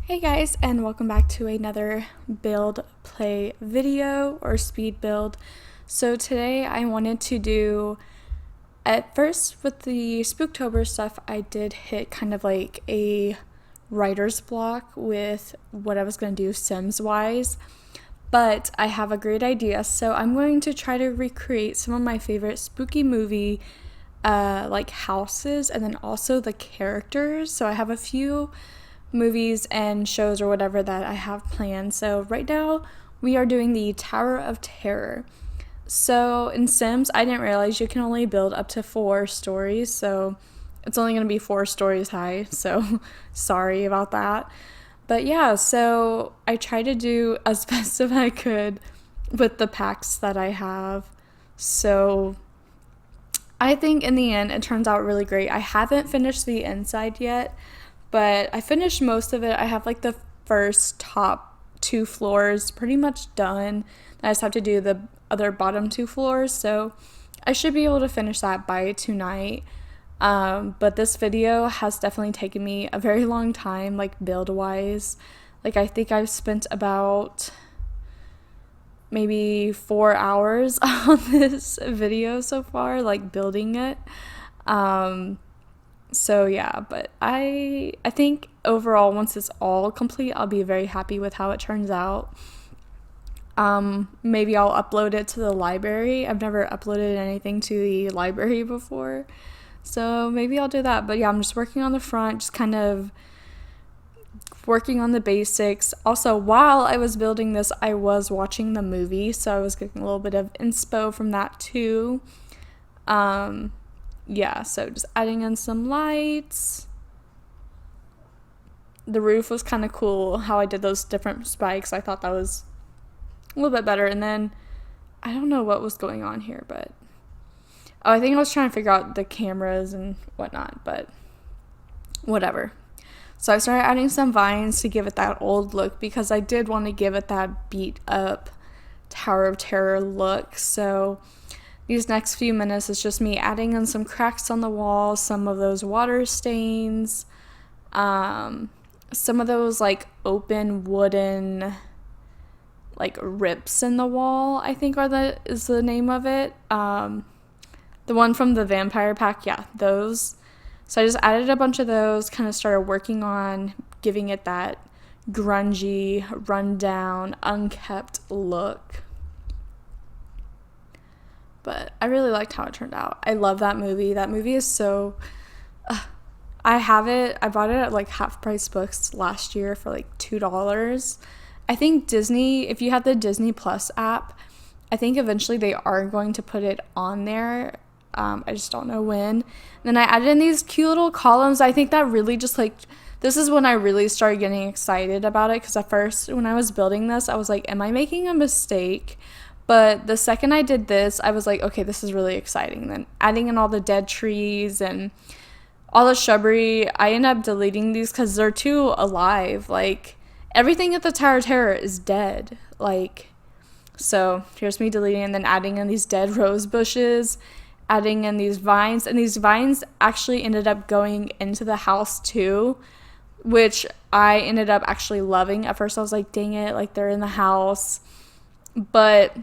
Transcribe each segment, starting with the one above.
Hey guys, and welcome back to another build play video or speed build. So today I wanted to do, at first with the Spooktober stuff, I did hit kind of like a writer's block with what I was going to do Sims wise, but I have a great idea. So I'm going to try to recreate some of my favorite spooky movie like houses and then also the characters. So I have a few movies and shows or whatever that I have planned. So right now we are doing the Tower of Terror. So in Sims, I didn't realize you can only build up to 4 stories, so it's only going to be 4 stories high, so sorry about that. But yeah, so I try to do as best as I could with the packs that I have. So I think in the end it turns out really great. I haven't finished the inside yet, but I finished most of it. I have like the first top 2 floors pretty much done. I just have to do the other bottom 2 floors, so I should be able to finish that by tonight. But this video has definitely taken me a very long time, like build wise. Like I think I've spent about maybe 4 hours on this video so far, like building it. So yeah, but I think overall once it's all complete, I'll be very happy with how it turns out. Maybe I'll upload it to the library. I've never uploaded anything to the library before, so maybe I'll do that. But yeah, I'm just working on the front, just kind of working on the basics. Also, while I was building this, I was watching the movie, so I was getting a little bit of inspo from that too. Yeah, so just adding in some lights. The roof was kind of cool, how I did those different spikes. I thought that was a little bit better. And then, I don't know what was going on here, but I think I was trying to figure out the cameras and whatnot, but whatever. So I started adding some vines to give it that old look, because I did want to give it that beat up Tower of Terror look. So these next few minutes is just me adding in some cracks on the wall, some of those water stains, some of those like open wooden like rips in the wall, I think is the name of it. The one from the vampire pack, yeah, those. So I just added a bunch of those, kind of started working on giving it that grungy, rundown, unkept look. But I really liked how it turned out. I love that movie. That movie is so... I have it. I bought it at like half price books last year for like $2. I think Disney, if you have the Disney Plus app, I think eventually they are going to put it on there. I just don't know when. And then I added in these cute little columns. I think that really just like... This is when I really started getting excited about it, because at first when I was building this, I was like, am I making a mistake? But the second I did this, I was like, okay, this is really exciting. Then adding in all the dead trees and all the shrubbery, I ended up deleting these because they're too alive. Like, everything at the Tower of Terror is dead. Like, so here's me deleting and then adding in these dead rose bushes, adding in these vines. And these vines actually ended up going into the house too, which I ended up actually loving. At first I was like, dang it, like they're in the house. But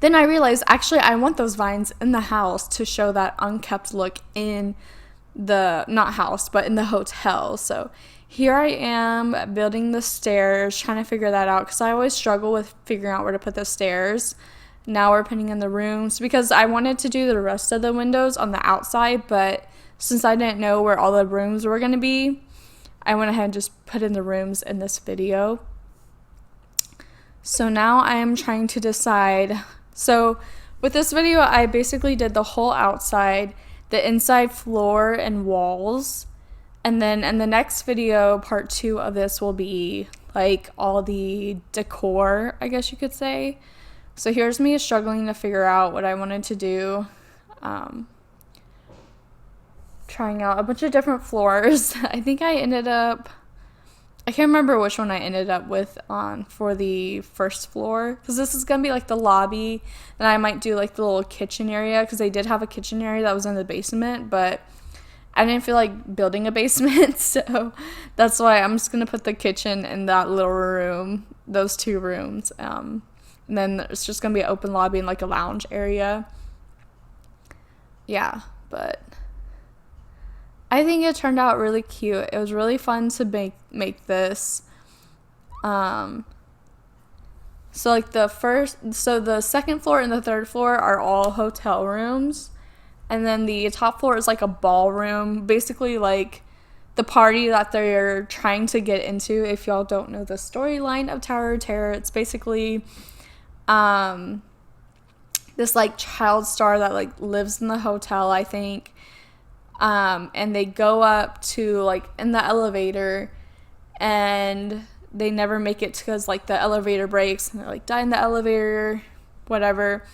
then I realized, actually, I want those vines in the house to show that unkept look in the, not house, but in the hotel. So here I am building the stairs, trying to figure that out, because I always struggle with figuring out where to put the stairs. Now we're putting in the rooms, because I wanted to do the rest of the windows on the outside, but since I didn't know where all the rooms were going to be, I went ahead and just put in the rooms in this video. So now I am trying to decide. So with this video, I basically did the whole outside, the inside floor and walls. And then in the next video, part 2 of this will be like all the decor, I guess you could say. So here's me struggling to figure out what I wanted to do. Trying out a bunch of different floors. I think I can't remember which one I ended up with on for the first floor, because this is going to be like the lobby, and I might do like the little kitchen area, because they did have a kitchen area that was in the basement, but I didn't feel like building a basement, so that's why I'm just gonna put the kitchen in that little room, those 2 rooms, and then it's just gonna be an open lobby and like a lounge area. Yeah, but I think it turned out really cute. It was really fun to make this. So like the second floor and the third floor are all hotel rooms, and then the top floor is like a ballroom, basically like the party that they're trying to get into. If y'all don't know the storyline of Tower of Terror, it's basically this like child star that like lives in the hotel, I think, and they go up to like in the elevator, and they never make it because like the elevator breaks and they like die in the elevator, whatever.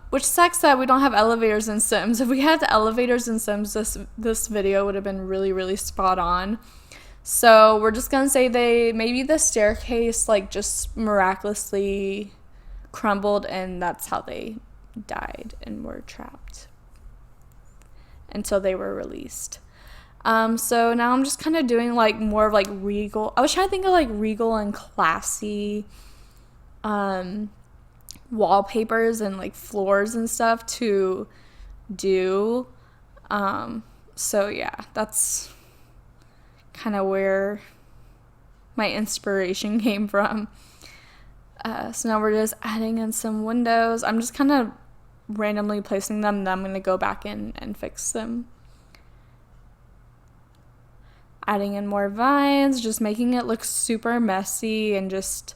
Which sucks that we don't have elevators in Sims. If we had the elevators in Sims, this video would have been really, really spot on. So we're just gonna say maybe the staircase like just miraculously crumbled, and that's how they died and were trapped until they were released. So now I'm just kind of doing like more of like regal. I was trying to think of like regal and classy wallpapers and like floors and stuff to do. So yeah, that's kind of where my inspiration came from. So now we're just adding in some windows. I'm just kind of randomly placing them, and then I'm going to go back in and fix them. Adding in more vines, just making it look super messy and just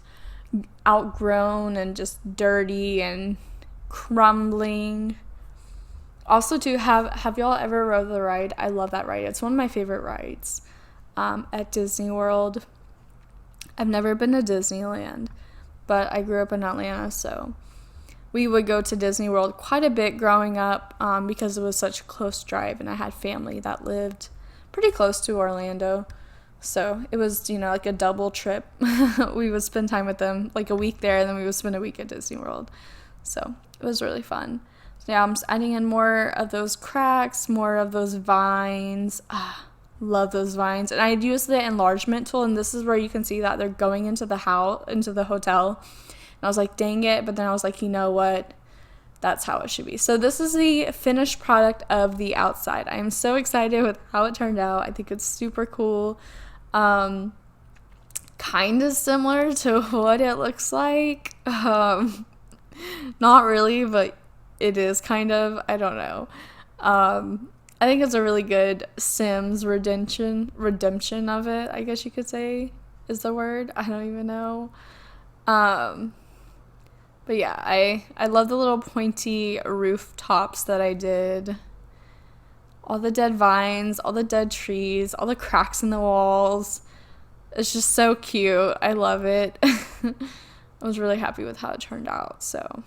outgrown and just dirty and crumbling. Also, too, have y'all ever rode the ride? I love that ride. It's one of my favorite rides at Disney World. I've never been to Disneyland, but I grew up in Atlanta, so we would go to Disney World quite a bit growing up because it was such a close drive, and I had family that lived pretty close to Orlando, so it was, like a double trip. We would spend time with them, like a week there, and then we would spend a week at Disney World, so it was really fun. So yeah, I'm just adding in more of those cracks, more of those vines. Love those vines. And I used the enlargement tool, and this is where you can see that they're going into the hotel, and I was like, dang it, but then I was like, you know what, that's how it should be. So this is the finished product of the outside. I am so excited with how it turned out. I think it's super cool. Kind of similar to what it looks like. Not really, but it is kind of. I don't know. I think it's a really good Sims redemption of it, I guess you could say is the word. I don't even know. But yeah, I love the little pointy rooftops that I did. All the dead vines, all the dead trees, all the cracks in the walls. It's just so cute. I love it. I was really happy with how it turned out. So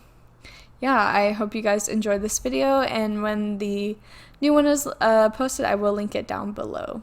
yeah, I hope you guys enjoyed this video, and when the new one is posted, I will link it down below.